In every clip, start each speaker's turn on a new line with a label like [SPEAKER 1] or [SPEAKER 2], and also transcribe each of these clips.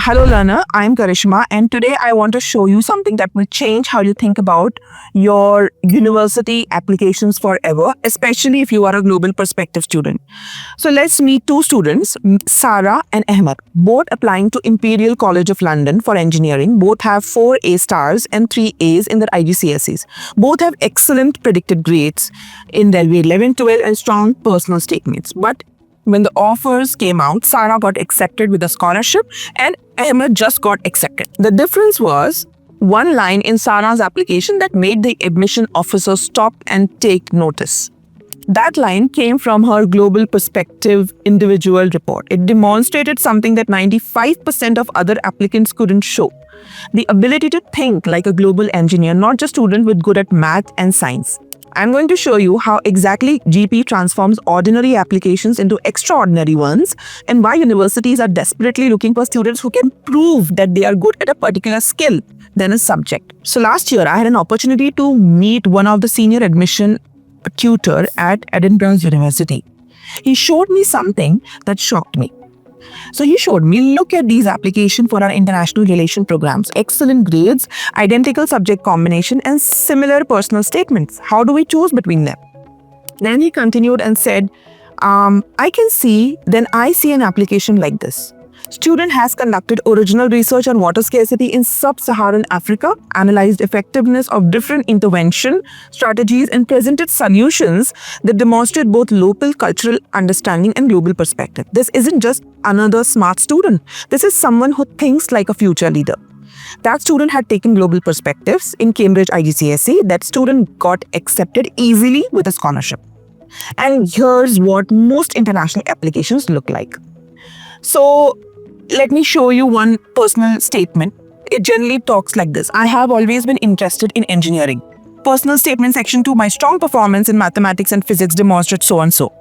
[SPEAKER 1] Hello learner, I'm Karishma and today I want to show you something that will change how you think about your university applications forever, especially if you are a global perspective student. So let's meet two students, Sarah and Ahmed, both applying to Imperial College of London for engineering. Both have 4 A stars and 3 A's in their IGCSEs. Both have excellent predicted grades in their grade 11, 12 and strong personal statements. But when the offers came out, Sarah got accepted with a scholarship and Ahmed just got accepted. The difference was one line in Sarah's application that made the admission officer stop and take notice. That line came from her Global Perspective individual report. It demonstrated something that 95% of other applicants couldn't show. The ability to think like a global engineer, not just student with good at math and science. I'm going to show you how exactly GP transforms ordinary applications into extraordinary ones and why universities are desperately looking for students who can prove that they are good at a particular skill than a subject. So last year, I had an opportunity to meet one of the senior admission tutor at Edinburgh University. He showed me something that shocked me. So he showed me, look at these applications for our international relation programs. Excellent grades, identical subject combination and similar personal statements. How do we choose between them? Then he continued and said, I see an application like this. Student has conducted original research on water scarcity in sub-Saharan Africa, analyzed effectiveness of different intervention strategies and presented solutions that demonstrate both local cultural understanding and global perspective. This isn't just another smart student. This is someone who thinks like a future leader. That student had taken global perspectives in Cambridge IGCSE. That student got accepted easily with a scholarship. And here's what most international applications look like. So, let me show you one personal statement. It generally talks like this. I have always been interested in engineering. Personal statement section 2, my strong performance in mathematics and physics demonstrates so and so.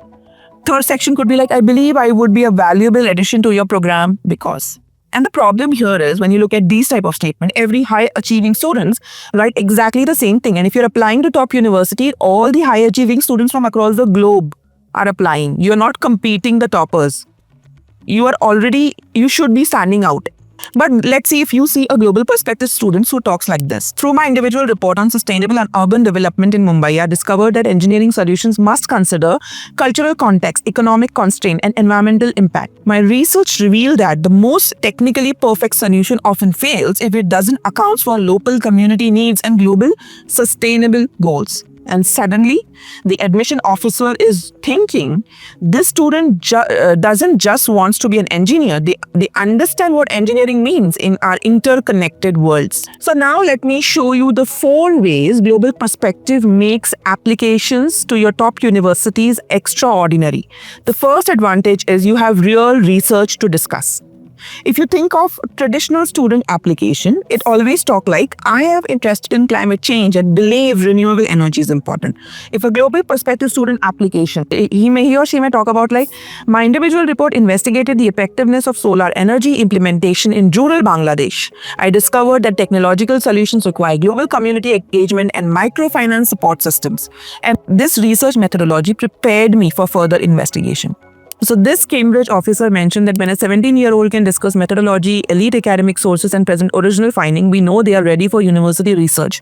[SPEAKER 1] Third section could be like, I believe I would be a valuable addition to your program because. And the problem here is when you look at these type of statement, every high achieving students write exactly the same thing. And if you're applying to top university, all the high achieving students from across the globe are applying. You're not competing the toppers. You should be standing out. But let's see if you see a global perspective student who talks like this. Through my individual report on sustainable and urban development in Mumbai, I discovered that engineering solutions must consider cultural context, economic constraint, and environmental impact. My research revealed that the most technically perfect solution often fails if it doesn't account for local community needs and global sustainable goals. And suddenly, the admission officer is thinking, this student doesn't just want to be an engineer. They understand what engineering means in our interconnected worlds. So now let me show you the 4 ways Global Perspective makes applications to your top universities extraordinary. The first advantage is you have real research to discuss. If you think of traditional student application, it always talk like, I am interested in climate change and believe renewable energy is important. If a global perspective student application, he or she may talk about like, my individual report investigated the effectiveness of solar energy implementation in rural Bangladesh. I discovered that technological solutions require global community engagement and microfinance support systems. And this research methodology prepared me for further investigation. So this Cambridge officer mentioned that when a 17-year-old can discuss methodology, elite academic sources and present original finding, we know they are ready for university research.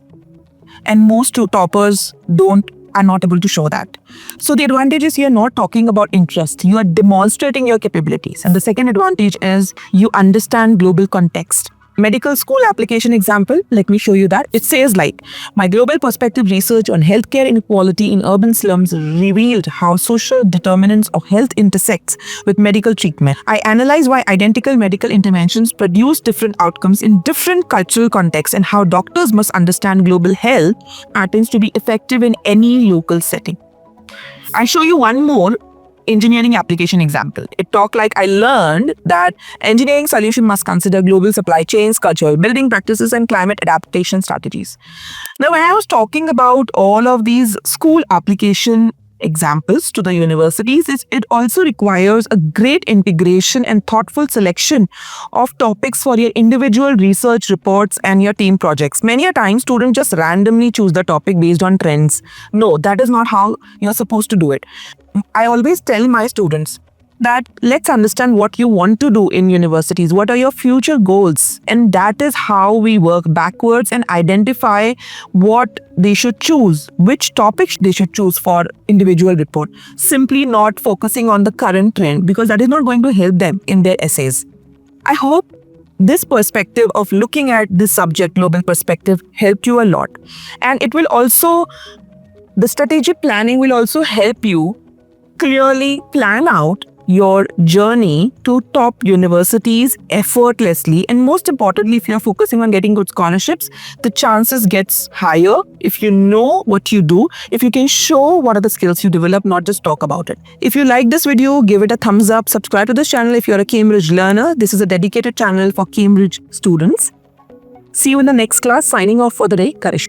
[SPEAKER 1] And most toppers are not able to show that. So the advantage is you're not talking about interest. You are demonstrating your capabilities. And the second advantage is you understand global context. Medical school application example, let me show you that. It says like, my global perspective research on healthcare inequality in urban slums revealed how social determinants of health intersects with medical treatment. I analyze why identical medical interventions produce different outcomes in different cultural contexts and how doctors must understand global health patterns to be effective in any local setting. I'll show you one more engineering application example. It talked like, I learned that engineering solution must consider global supply chains, cultural building practices, and climate adaptation strategies. Now, when I was talking about all of these school application examples to the universities, it also requires a great integration and thoughtful selection of topics for your individual research reports and your team projects. Many a time, students just randomly choose the topic based on trends. No, that is not how you're supposed to do it. I always tell my students, that let's understand what you want to do in universities. What are your future goals? And that is how we work backwards and identify what they should choose, which topics they should choose for individual report. Simply not focusing on the current trend, because that is not going to help them in their essays. I hope this perspective of looking at this subject, global perspective, helped you a lot. And it will also, the strategic planning will also help you clearly plan out your journey to top universities effortlessly. And most importantly, if you're focusing on getting good scholarships, the chances gets higher if you know what you do, if you can show what are the skills you develop, not just talk about it. If you like this video, give it a thumbs up, subscribe to this channel if you're a Cambridge learner. This is a dedicated channel for Cambridge students. See you in the next class. Signing off for the day, Karishma.